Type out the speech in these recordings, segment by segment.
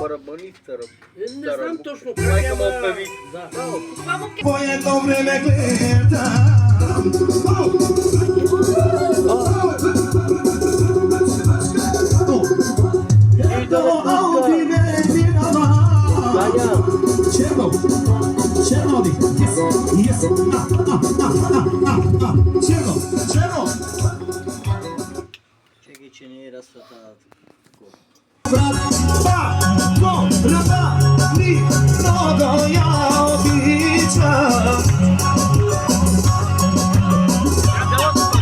барабани старам. Не знам точно как Майка е, му ама... певи. Да. Твое добре ме гледа. Ауди ме минава. Черно, yes. Черно. Чакай, че не е разсветаната. Ръба ми много я обичам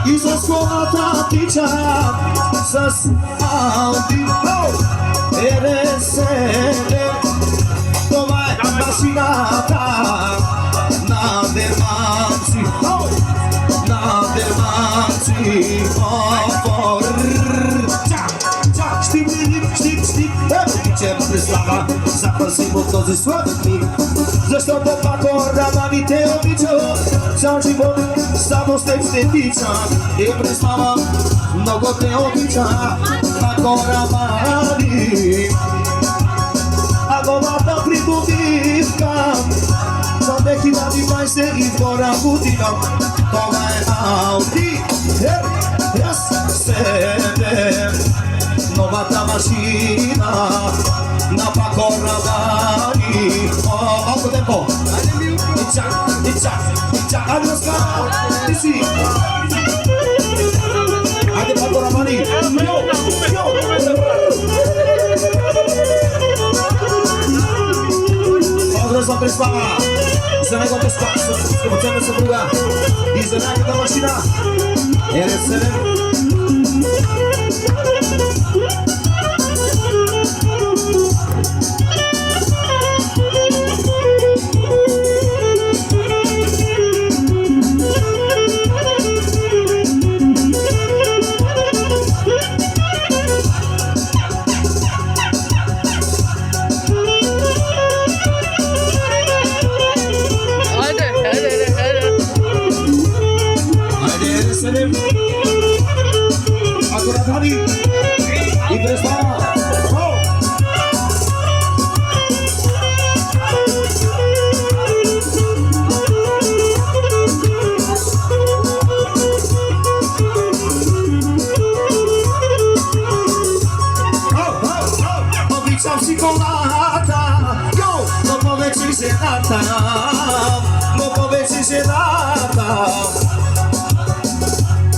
и с колата тичам с Ауди РС-не. Това е машината на деманци, Штик, че преслава, запаси му този сладък миг, защото пак рама те обича, цял живот само с теб ще тича и преслава, много те обича, ако рама ни. А новата придобивка за 2022 година, това е Ауди RS-7. Новата машина на Пако Равани. Малко темпо. Ичак, айде Оскар, ти си. Айде Пако Равани. Pozdrav za predstava, za negote skopocene supruga i za najbolja mašina RS-7.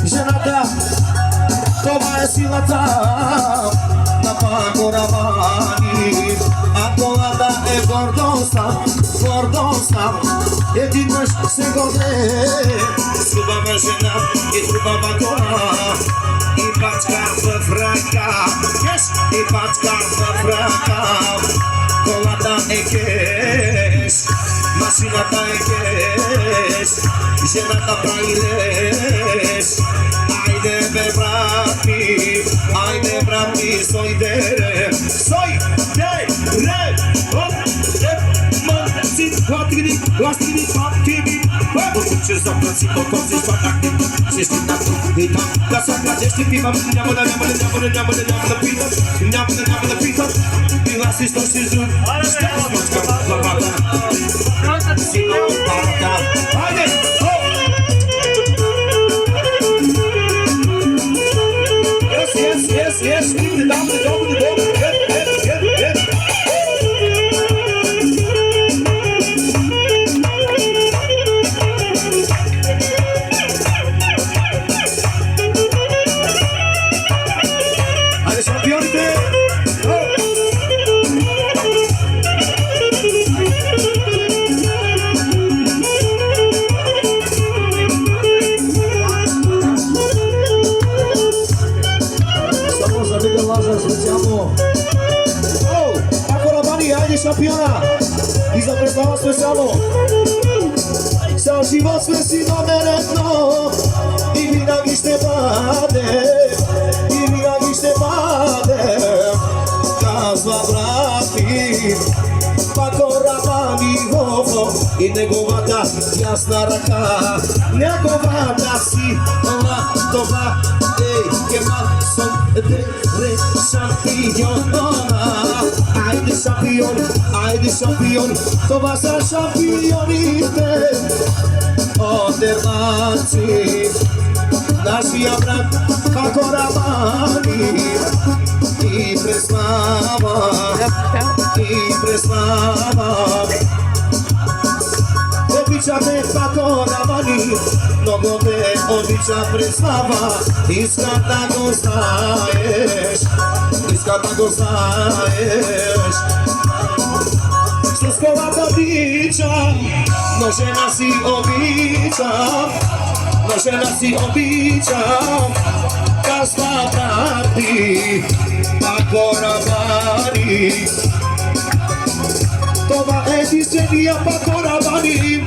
Жената, това е силата на Пако Равани, а колата е гордостта. Един мъж се горде с хубава жена и хубава кола и пачка в ръка, и пачка в ръка. Колата е кеш, машината е кеш, жената прави леш. Айде бе брат ми, сойде, Ластигни, папки, че запраци по този спатакни, ще стигна тук и там, да са гладещи пивам, няма да питат, била си сто си зуб, ще смачкам главата, си на парата, айде, Yes, keep the down, the double, шампиона и за представа специално. Цял живот сме си номер едно и винаги ще бъде, казва брат ми Пако Равани и неговата ясна ръка, неговата си това кема съм шампиона. Айде шампион, това са шампионите от Дерманци. Нашия брат Пако Рамани и преслава. Обичаме Пако Рамани, много те обича преслава. Иска да го знаеш. С колата обичам, но жена си обичам, казва брати Пако Рамани. Това е единствения Пако Рамани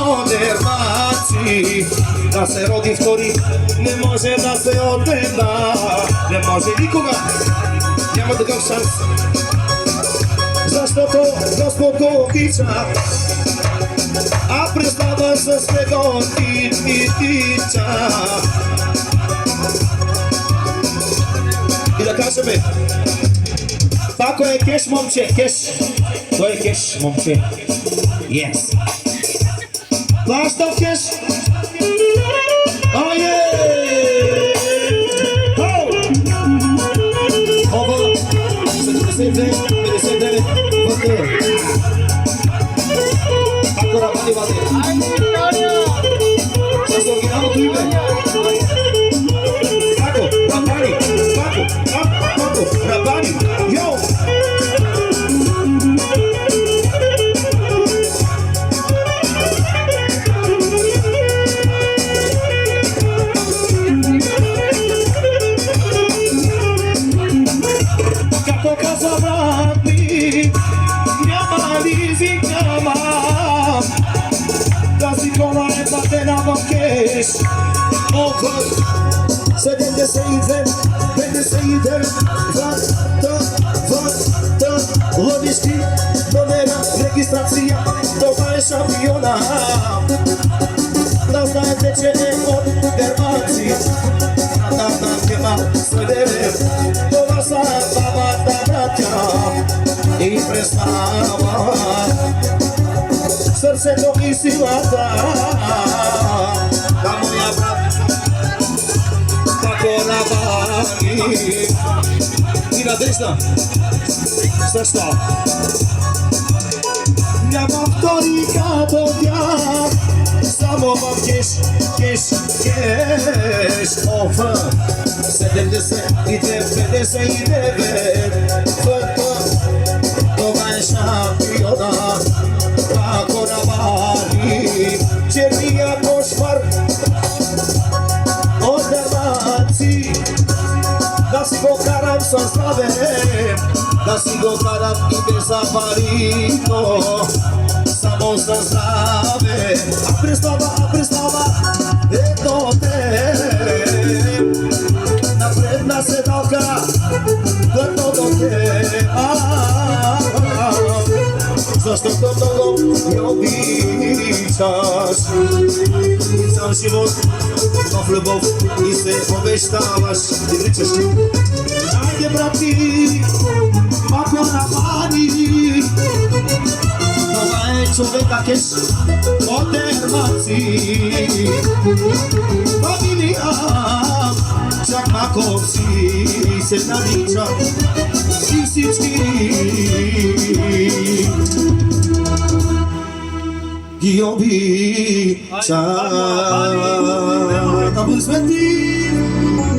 от Дерманци. Да се роди втори, не може да се отнема, не може никога, няма такъв шанс. Защото Господ го обича, а преслава с него ти тича. И да кажем, Пако е кеш, момче, кеш. Той е кеш, момче. Yes. Плаща в кеш. Oh yeah! Ова, 79, вътре. Пако Рамани вътре. С оригиналното име. Пако Рамани. Йо! Over 77, лъвишки, номера, регистрация, това е шампиона. Да знаете, че е от Дерманци, нататък ема следеме, това са двамата братя и преслава. Сърцето и силата на моя брат Пако Рамани. И на десна също. Няма втори като тях, само в кеш. Офа 79, това е шампиона Пако Рамани. Черния кошмар от Дерманци. Да си го карам със здраве, да си го карам и без аварийно, само със здраве. А преслава, ето те, на предна седалка, плътното те. Защото много ми обичаш и цял живот в любов и се обещаваш и ричаш. Айде, брати, Пако Рамани, това е човека кеш от Дерманци. Фамилия Чакмаковци се нарича и всички ги обича. Аплодисменти!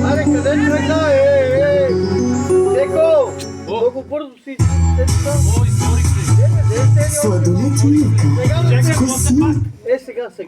Аре, къде човека е? Теко! Много бързо си. Сладолет Милка. Вкусни. Сега да се